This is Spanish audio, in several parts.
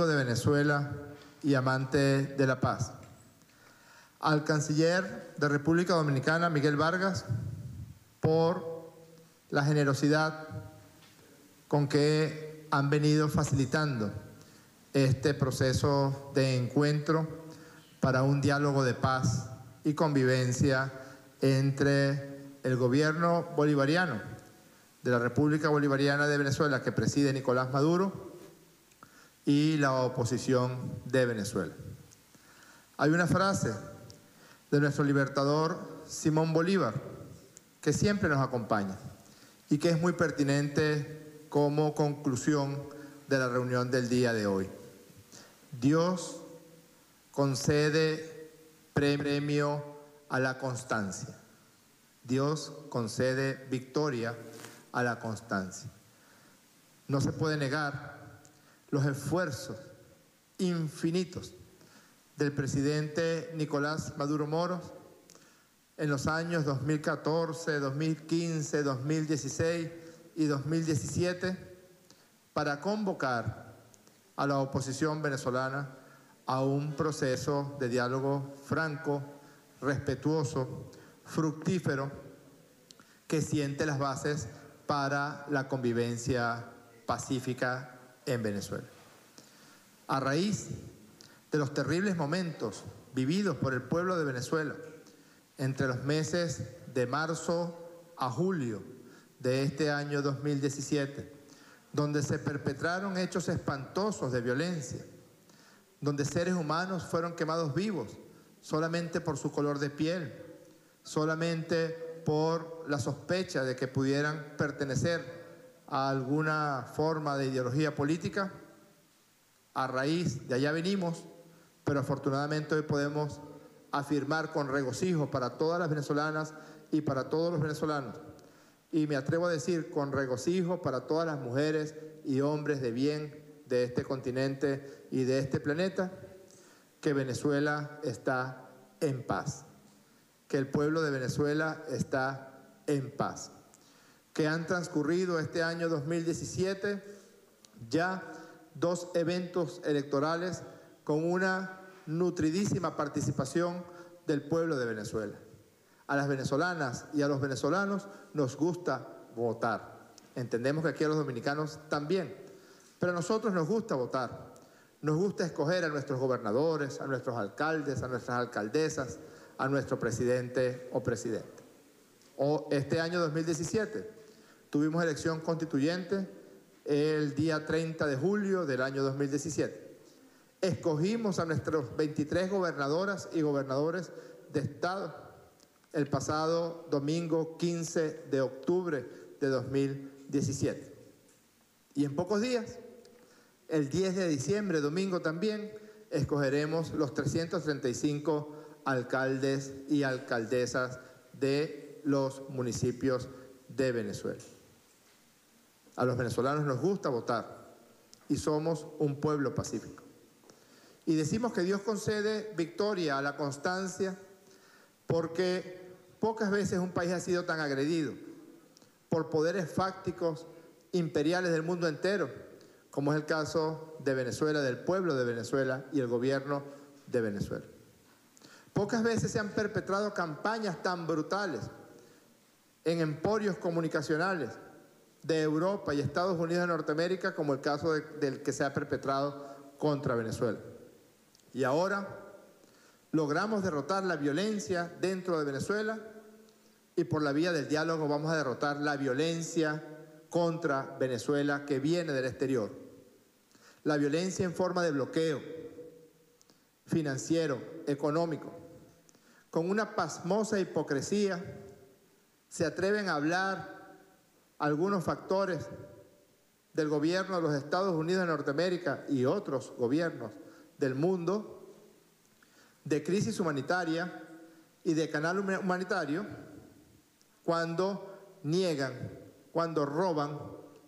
de Venezuela y amante de la paz. Al canciller de República Dominicana, Miguel Vargas, por la generosidad con que han venido facilitando este proceso de encuentro para un diálogo de paz y convivencia entre el gobierno bolivariano de la República Bolivariana de Venezuela, que preside Nicolás Maduro, y la oposición de Venezuela. Hay una frase de nuestro libertador Simón Bolívar que siempre nos acompaña y que es muy pertinente como conclusión de la reunión del día de hoy. Dios concede premio a la constancia. Dios concede victoria a la constancia. No se puede negar los esfuerzos infinitos del presidente Nicolás Maduro Moros en los años 2014, 2015, 2016 y 2017 para convocar a la oposición venezolana a un proceso de diálogo franco, respetuoso, fructífero, que siente las bases para la convivencia pacífica en Venezuela. A raíz de los terribles momentos vividos por el pueblo de Venezuela entre los meses de marzo a julio de este año 2017, donde se perpetraron hechos espantosos de violencia, donde seres humanos fueron quemados vivos solamente por su color de piel, solamente por la sospecha de que pudieran pertenecer a alguna forma de ideología política. A raíz de allá venimos, pero afortunadamente hoy podemos afirmar con regocijo para todas las venezolanas y para todos los venezolanos, y me atrevo a decir con regocijo para todas las mujeres y hombres de bien de este continente y de este planeta, que Venezuela está en paz, que el pueblo de Venezuela está en paz, que han transcurrido este año 2017 ya 2 eventos electorales con una nutridísima participación del pueblo de Venezuela. A las venezolanas y a los venezolanos nos gusta votar. Entendemos que aquí a los dominicanos también, pero a nosotros nos gusta votar. Nos gusta escoger a nuestros gobernadores, a nuestros alcaldes, a nuestras alcaldesas, a nuestro presidente o presidente. Este año 2017 tuvimos elección constituyente el día 30 de julio del año 2017. Escogimos a nuestros 23 gobernadoras y gobernadores de Estado el pasado domingo 15 de octubre de 2017. Y en pocos días, el 10 de diciembre, domingo también, escogeremos los 335 alcaldes y alcaldesas de los municipios de Venezuela. A los venezolanos nos gusta votar y somos un pueblo pacífico. Y decimos que Dios concede victoria a la constancia porque pocas veces un país ha sido tan agredido por poderes fácticos imperiales del mundo entero, como es el caso de Venezuela, del pueblo de Venezuela y el gobierno de Venezuela. Pocas veces se han perpetrado campañas tan brutales en emporios comunicacionales de Europa y Estados Unidos de Norteamérica como el caso del que se ha perpetrado contra Venezuela. Y ahora logramos derrotar la violencia dentro de Venezuela y por la vía del diálogo vamos a derrotar la violencia contra Venezuela que viene del exterior. La violencia en forma de bloqueo financiero, económico. Con una pasmosa hipocresía se atreven a hablar algunos factores del gobierno de los Estados Unidos de Norteamérica y otros gobiernos del mundo de crisis humanitaria y de canal humanitario cuando niegan, cuando roban,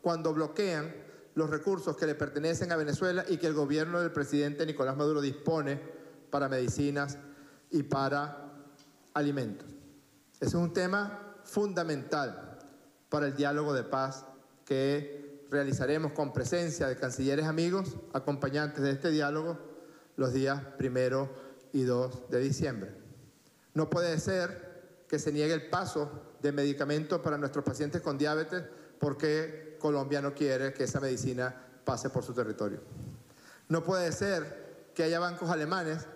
cuando bloquean los recursos que le pertenecen a Venezuela y que el gobierno del presidente Nicolás Maduro dispone para medicinas y para alimentos. Ese es un tema fundamental para el diálogo de paz que realizaremos con presencia de cancilleres amigos, acompañantes de este diálogo, los días 1 y 2 de diciembre. No puede ser que se niegue el paso de medicamentos para nuestros pacientes con diabetes porque Colombia no quiere que esa medicina pase por su territorio. No puede ser que haya bancos alemanes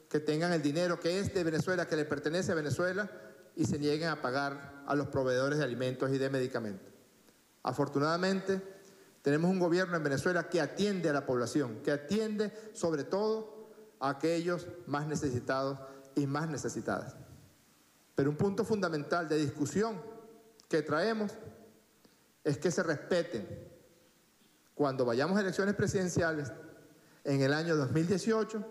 que tengan el dinero que es de Venezuela, que le pertenece a Venezuela, y se nieguen a pagar a los proveedores de alimentos y de medicamentos. Afortunadamente, tenemos un gobierno en Venezuela que atiende a la población, que atiende sobre todo a aquellos más necesitados y más necesitadas. Pero un punto fundamental de discusión que traemos es que se respeten, cuando vayamos a elecciones presidenciales en el año 2018,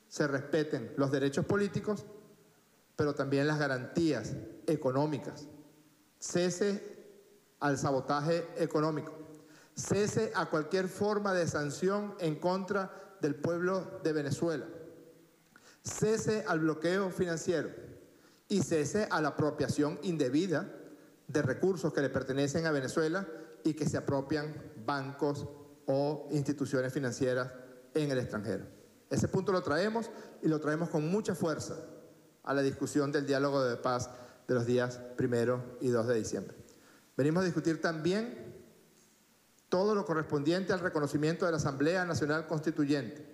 se respeten los derechos políticos, pero también las garantías económicas. Cese al sabotaje económico, cese a cualquier forma de sanción en contra del pueblo de Venezuela, cese al bloqueo financiero y cese a la apropiación indebida de recursos que le pertenecen a Venezuela y que se apropian bancos o instituciones financieras en el extranjero. Ese punto lo traemos y lo traemos con mucha fuerza a la discusión del diálogo de paz de los días 1 y 2 de diciembre. Venimos a discutir también todo lo correspondiente al reconocimiento de la Asamblea Nacional Constituyente,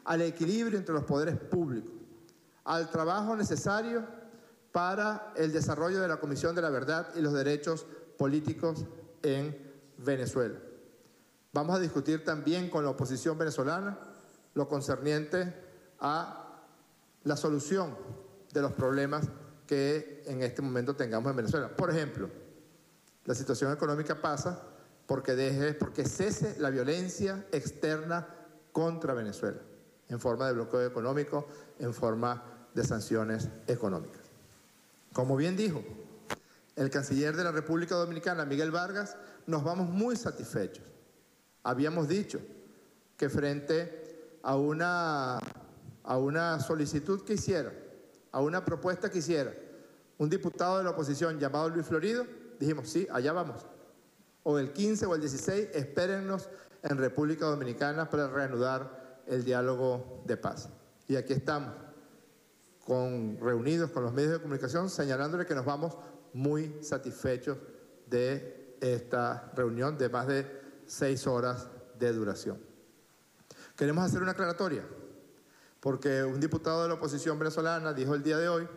al equilibrio entre los poderes públicos, al trabajo necesario para el desarrollo de la Comisión de la Verdad y los Derechos Políticos en Venezuela. Vamos a discutir también con la oposición venezolana lo concerniente a la solución de los problemas que en este momento tengamos en Venezuela. Por ejemplo, la situación económica pasa porque cese la violencia externa contra Venezuela, en forma de bloqueo económico, en forma de sanciones económicas. Como bien dijo el canciller de la República Dominicana, Miguel Vargas, nos vamos muy satisfechos. Habíamos dicho que frente a una solicitud que hiciera, a una propuesta que hiciera un diputado de la oposición llamado Luis Florido, dijimos, sí, allá vamos. O el 15 o el 16, espérennos en República Dominicana para reanudar el diálogo de paz. Y aquí estamos, reunidos con los medios de comunicación, señalándole que nos vamos muy satisfechos de esta reunión de más de 6 horas de duración. Queremos hacer una aclaratoria, porque un diputado de la oposición venezolana dijo el día de hoy,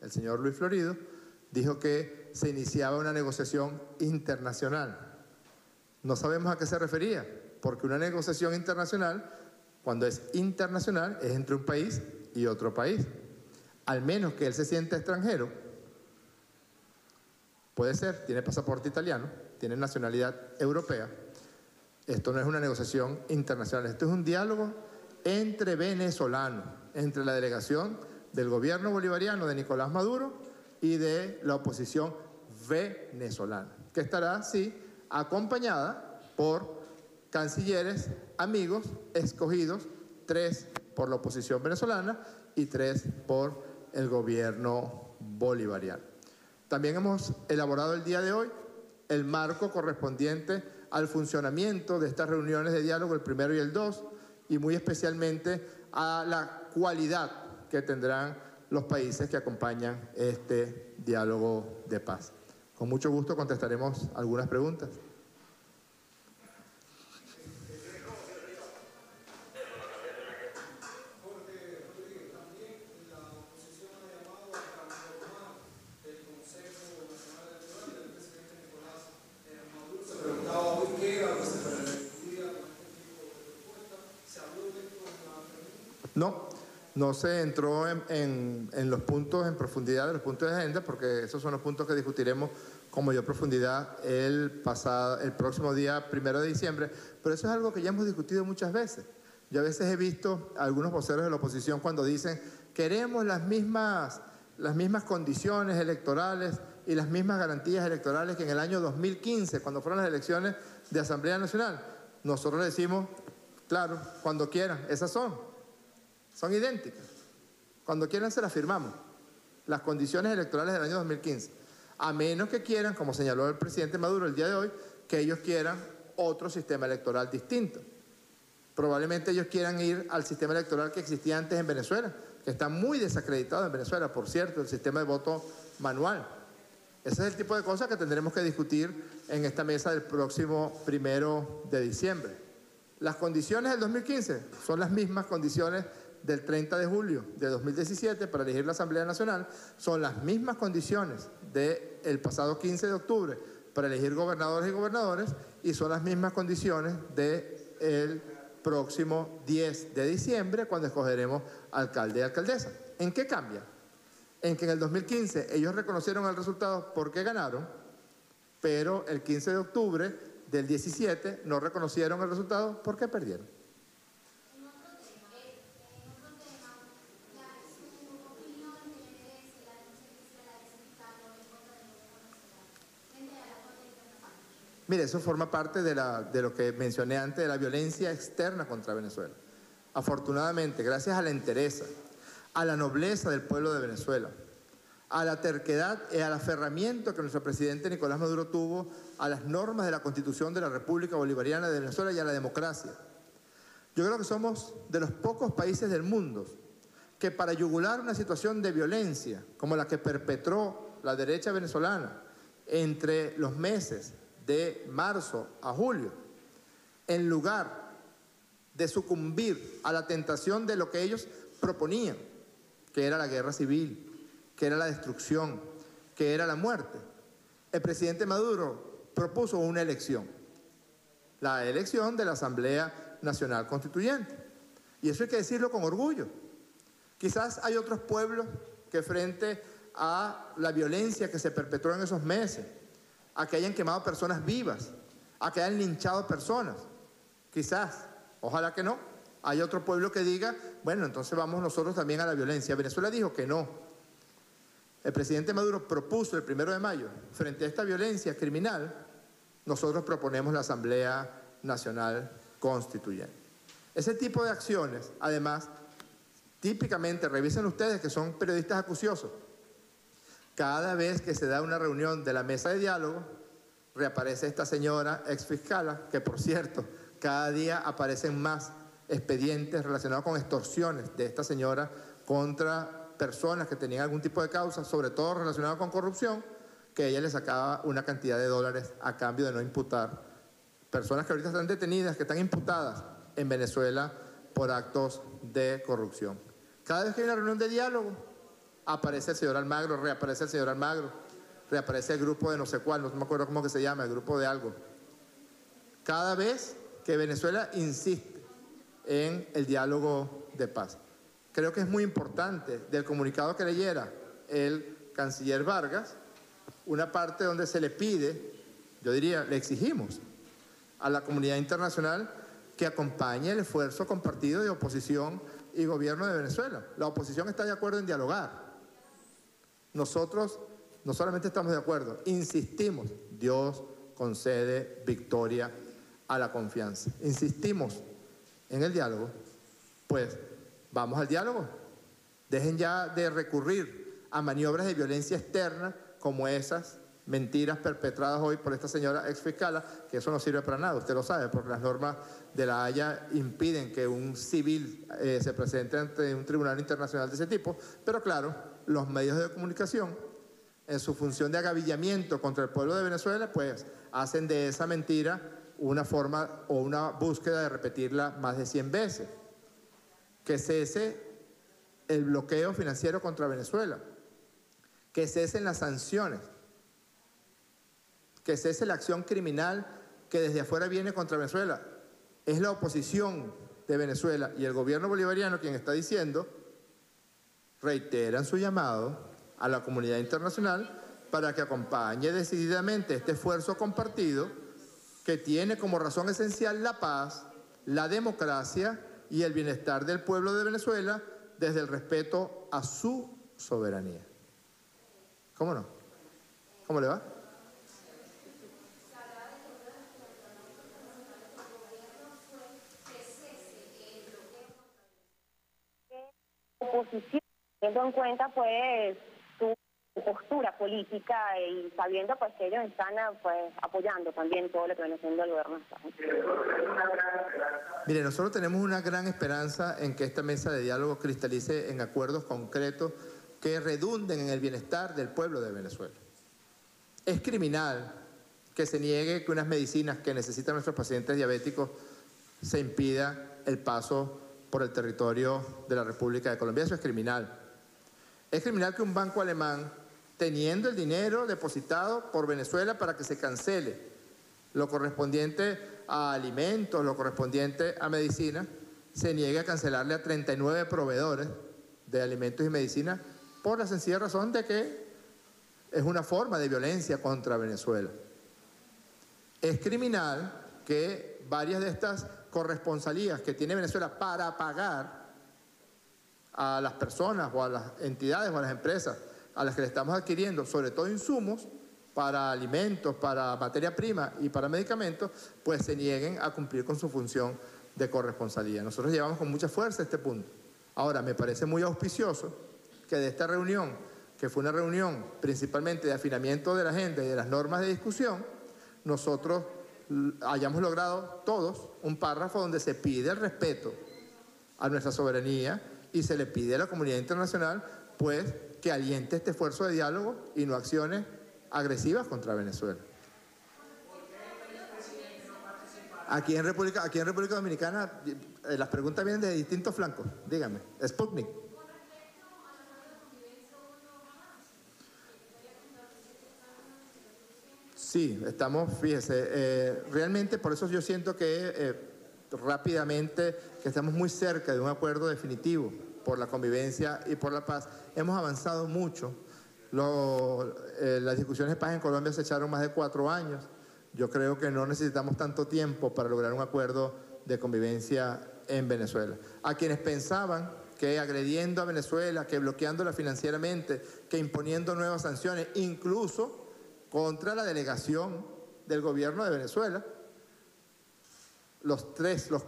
el señor Luis Florido, dijo que se iniciaba una negociación internacional. No sabemos a qué se refería, porque una negociación internacional, cuando es internacional, es entre un país y otro país. Al menos que él se sienta extranjero, puede ser, tiene pasaporte italiano, tiene nacionalidad europea. Esto no es una negociación internacional, esto es un diálogo entre venezolanos, entre la delegación del gobierno bolivariano de Nicolás Maduro y de la oposición venezolana, que estará, sí, acompañada por cancilleres amigos escogidos, 3 por la oposición venezolana y 3 por el gobierno bolivariano. También hemos elaborado el día de hoy el marco correspondiente al funcionamiento de estas reuniones de diálogo, el 1 y el 2, y muy especialmente a la cualidad que tendrán los países que acompañan este diálogo de paz. Con mucho gusto contestaremos algunas preguntas. No se entró en los puntos, en profundidad de los puntos de agenda, porque esos son los puntos que discutiremos con mayor profundidad el próximo día 1 de diciembre, pero eso es algo que ya hemos discutido muchas veces. Yo a veces he visto a algunos voceros de la oposición cuando dicen queremos las mismas condiciones electorales y las mismas garantías electorales que en el año 2015, cuando fueron las elecciones de Asamblea Nacional. Nosotros le decimos, claro, cuando quieran, esas son idénticas. Cuando quieran se las firmamos, las condiciones electorales del año 2015. A menos que quieran, como señaló el presidente Maduro el día de hoy, que ellos quieran otro sistema electoral distinto. Probablemente ellos quieran ir al sistema electoral que existía antes en Venezuela, que está muy desacreditado en Venezuela, por cierto, el sistema de voto manual. Ese es el tipo de cosas que tendremos que discutir en esta mesa del próximo 1 de diciembre. Las condiciones del 2015 son las mismas condiciones del 30 de julio de 2017 para elegir la Asamblea Nacional, son las mismas condiciones del pasado 15 de octubre para elegir gobernadores y gobernadores, y son las mismas condiciones del próximo 10 de diciembre cuando escogeremos alcalde y alcaldesa. ¿En qué cambia? En que en el 2015 ellos reconocieron el resultado porque ganaron, pero el 15 de octubre del 17 no reconocieron el resultado porque perdieron. Mire, eso forma parte de lo que mencioné antes, de la violencia externa contra Venezuela. Afortunadamente, gracias a la entereza, a la nobleza del pueblo de Venezuela, a la terquedad y al aferramiento que nuestro presidente Nicolás Maduro tuvo a las normas de la Constitución de la República Bolivariana de Venezuela y a la democracia. Yo creo que somos de los pocos países del mundo que para yugular una situación de violencia como la que perpetró la derecha venezolana entre los meses de marzo a julio, en lugar de sucumbir a la tentación de lo que ellos proponían, que era la guerra civil, que era la destrucción, que era la muerte, el presidente Maduro propuso una elección, la elección de la Asamblea Nacional Constituyente. Y eso hay que decirlo con orgullo. Quizás hay otros pueblos que frente a la violencia que se perpetró en esos meses, a que hayan quemado personas vivas, a que hayan linchado personas, quizás, ojalá que no, hay otro pueblo que diga, bueno, entonces vamos nosotros también a la violencia. Venezuela dijo que no. El presidente Maduro propuso el 1 de mayo, frente a esta violencia criminal, nosotros proponemos la Asamblea Nacional Constituyente. Ese tipo de acciones, además, típicamente, revisen ustedes que son periodistas acuciosos, cada vez que se da una reunión de la mesa de diálogo, reaparece esta señora exfiscala, que por cierto, cada día aparecen más expedientes relacionados con extorsiones de esta señora contra personas que tenían algún tipo de causa, sobre todo relacionado con corrupción, que ella le sacaba una cantidad de dólares a cambio de no imputar. Personas que ahorita están detenidas, que están imputadas en Venezuela por actos de corrupción. Cada vez que hay una reunión de diálogo, aparece el señor Almagro, reaparece el señor Almagro, reaparece el grupo de no sé cuál, no me acuerdo cómo que se llama, el grupo de algo. Cada vez que Venezuela insiste en el diálogo de paz. Creo que es muy importante del comunicado que leyera el canciller Vargas, una parte donde se le pide, yo diría, le exigimos a la comunidad internacional que acompañe el esfuerzo compartido de oposición y gobierno de Venezuela. La oposición está de acuerdo en dialogar. Nosotros no solamente estamos de acuerdo, insistimos, Dios concede victoria a la confianza. Insistimos en el diálogo, pues vamos al diálogo. Dejen ya de recurrir a maniobras de violencia externa como esas mentiras perpetradas hoy por esta señora exfiscala, que eso no sirve para nada, usted lo sabe, porque las normas de la Haya impiden que un civil se presente ante un tribunal internacional de ese tipo, pero claro, los medios de comunicación, en su función de agavillamiento contra el pueblo de Venezuela, pues hacen de esa mentira una forma o una búsqueda de repetirla más de 100 veces. Que cese el bloqueo financiero contra Venezuela, que cesen las sanciones, que cese la acción criminal que desde afuera viene contra Venezuela. Es la oposición de Venezuela y el gobierno bolivariano quien está diciendo, reiteran su llamado a la comunidad internacional para que acompañe decididamente este esfuerzo compartido que tiene como razón esencial la paz, la democracia y el bienestar del pueblo de Venezuela desde el respeto a su soberanía. ¿Cómo no? ¿Cómo le va? Oposición, teniendo en cuenta pues su postura política y sabiendo pues que ellos están pues apoyando también todo lo que viene siendo el gobierno de Estados Unidos. Mire, nosotros tenemos una gran esperanza en que esta mesa de diálogo cristalice en acuerdos concretos que redunden en el bienestar del pueblo de Venezuela. Es criminal que se niegue que unas medicinas que necesitan nuestros pacientes diabéticos se impida el paso por el territorio de la República de Colombia. Eso es criminal. Es criminal que un banco alemán, teniendo el dinero depositado por Venezuela para que se cancele lo correspondiente a alimentos, lo correspondiente a medicina, se niegue a cancelarle a 39 proveedores de alimentos y medicinas por la sencilla razón de que es una forma de violencia contra Venezuela. Es criminal que varias de estas corresponsalías que tiene Venezuela para pagar a las personas o a las entidades o a las empresas a las que le estamos adquiriendo, sobre todo insumos para alimentos, para materia prima y para medicamentos, pues se nieguen a cumplir con su función de corresponsalía. Nosotros llevamos con mucha fuerza este punto. Ahora, me parece muy auspicioso que de esta reunión, que fue una reunión principalmente de afinamiento de la agenda y de las normas de discusión, nosotros hayamos logrado todos un párrafo donde se pide el respeto a nuestra soberanía y se le pide a la comunidad internacional, pues, que aliente este esfuerzo de diálogo y no acciones agresivas contra Venezuela. Aquí en República Dominicana, las preguntas vienen de distintos flancos. Dígame, Sputnik. Sí, estamos, fíjese, realmente por eso yo siento que rápidamente, que estamos muy cerca de un acuerdo definitivo por la convivencia y por la paz. Hemos avanzado mucho. Las discusiones de paz en Colombia se echaron más de 4 años. Yo creo que no necesitamos tanto tiempo para lograr un acuerdo de convivencia en Venezuela. A quienes pensaban que agrediendo a Venezuela, que bloqueándola financieramente, que imponiendo nuevas sanciones, incluso contra la delegación del gobierno de Venezuela, los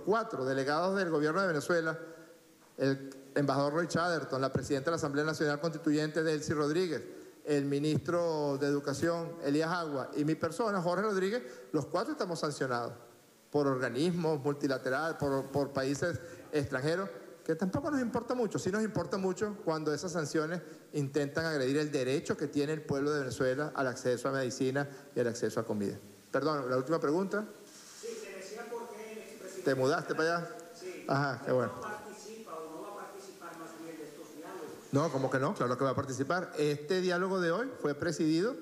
4 delegados del gobierno de Venezuela, el embajador Roy Chatterton, la presidenta de la Asamblea Nacional Constituyente, Delcy Rodríguez, el ministro de Educación, Elías Agua, y mi persona, Jorge Rodríguez, los 4 estamos sancionados por organismos multilaterales, por países extranjeros, que tampoco nos importa mucho. Sí nos importa mucho cuando esas sanciones intentan agredir el derecho que tiene el pueblo de Venezuela al acceso a medicina y al acceso a comida. Perdón, la última pregunta. Sí, se decía por qué el expresidente... ¿Te mudaste para allá? Sí. Ajá, qué bueno. ¿No participa o no va a participar más bien de estos diálogos? No, ¿cómo que no? Claro que va a participar. Este diálogo de hoy fue presidido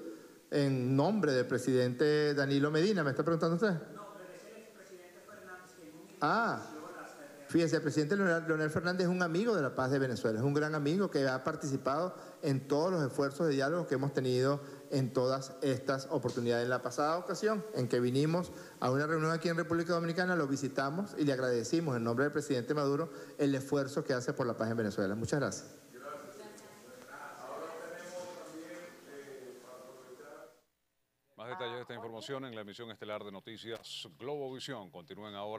en nombre del presidente Danilo Medina. ¿Me está preguntando usted? No, pero es el expresidente Fernández que en un Ah, fíjese, el presidente Leonel Fernández es un amigo de la paz de Venezuela, es un gran amigo que ha participado en todos los esfuerzos de diálogo que hemos tenido en todas estas oportunidades. En la pasada ocasión en que vinimos a una reunión aquí en República Dominicana, lo visitamos y le agradecimos en nombre del presidente Maduro el esfuerzo que hace por la paz en Venezuela. Muchas gracias. Más detalles de esta información en la emisión estelar de Noticias Globovisión. Continúen ahora.